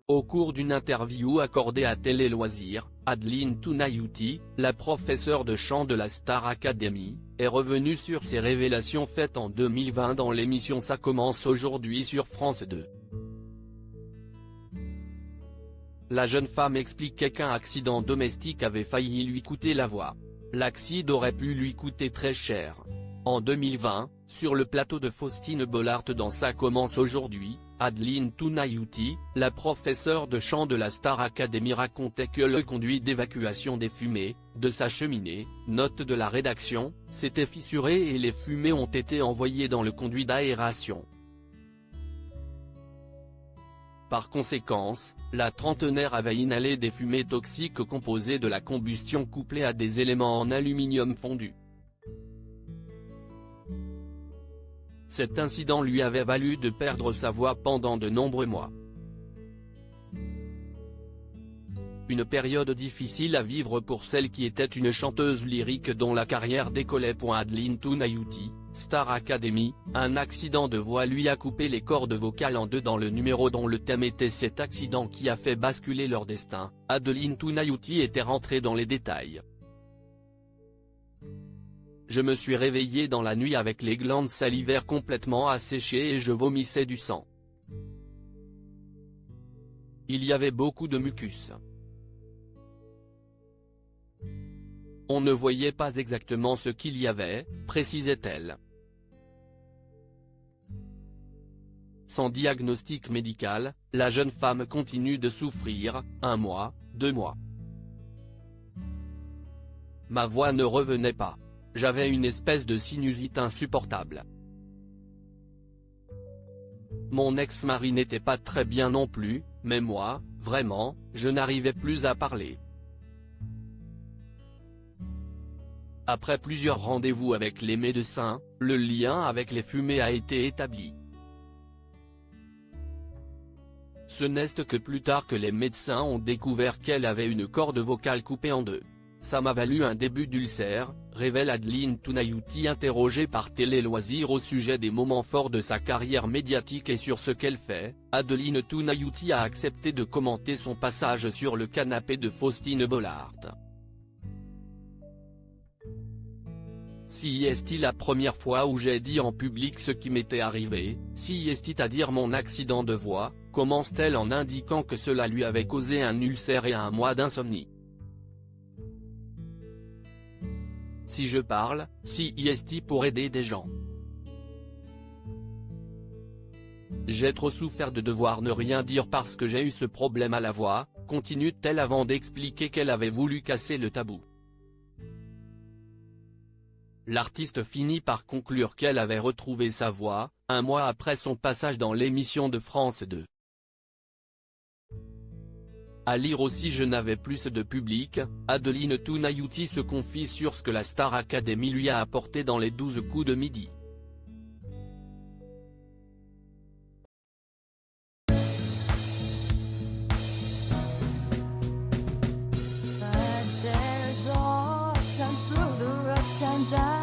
Au cours d'une interview accordée à Télé Loisirs, Adeline Tounayouti, la professeure de chant de la Star Academy, est revenue sur ses révélations faites en 2020 dans l'émission Ça commence aujourd'hui sur France 2. La jeune femme expliquait qu'un accident domestique avait failli lui coûter la voix. L'accident aurait pu lui coûter très cher. En 2020, sur le plateau de Faustine Bollaert dans Ça commence aujourd'hui, Adeline Tounayouti, la professeure de chant de la Star Academy racontait que le conduit d'évacuation des fumées, de sa cheminée, note de la rédaction, s'était fissuré et les fumées ont été envoyées dans le conduit d'aération. Par conséquence, la trentenaire avait inhalé des fumées toxiques composées de la combustion couplée à des éléments en aluminium fondu. Cet incident lui avait valu de perdre sa voix pendant de nombreux mois. Une période difficile à vivre pour celle qui était une chanteuse lyrique dont la carrière décollait. Adeline Tounayouti, Star Academy, un accident de voix lui a coupé les cordes vocales en deux dans le numéro dont le thème était cet accident qui a fait basculer leur destin. Adeline Tounayouti était rentrée dans les détails. Je me suis réveillée dans la nuit avec les glandes salivaires complètement asséchées et je vomissais du sang. Il y avait beaucoup de mucus. On ne voyait pas exactement ce qu'il y avait, précisait-elle. Sans diagnostic médical, la jeune femme continue de souffrir, 1 mois, 2 mois. Ma voix ne revenait pas. J'avais une espèce de sinusite insupportable. Mon ex-mari n'était pas très bien non plus, mais moi, vraiment, je n'arrivais plus à parler. Après plusieurs rendez-vous avec les médecins, le lien avec les fumées a été établi. Ce n'est que plus tard que les médecins ont découvert qu'elle avait une corde vocale coupée en deux. Ça m'a valu un début d'ulcère, révèle Adeline Tounayouti interrogée par Télé Loisirs au sujet des moments forts de sa carrière médiatique et sur ce qu'elle fait. Adeline Tounayouti a accepté de commenter son passage sur le canapé de Faustine Bollaert. Si est la première fois où j'ai dit en public ce qui m'était arrivé, si est à dire mon accident de voix, commence-t-elle en indiquant que cela lui avait causé un ulcère et 1 mois d'insomnie. Si je parle, si est pour aider des gens. J'ai trop souffert de devoir ne rien dire parce que j'ai eu ce problème à la voix, continue-t-elle avant d'expliquer qu'elle avait voulu casser le tabou. L'artiste finit par conclure qu'elle avait retrouvé sa voix, 1 mois après son passage dans l'émission de France 2. À lire aussi Je n'avais plus de public, Adeline Tounayouti se confie sur ce que la Star Academy lui a apporté dans les 12 coups de midi. But there's all times through the rough times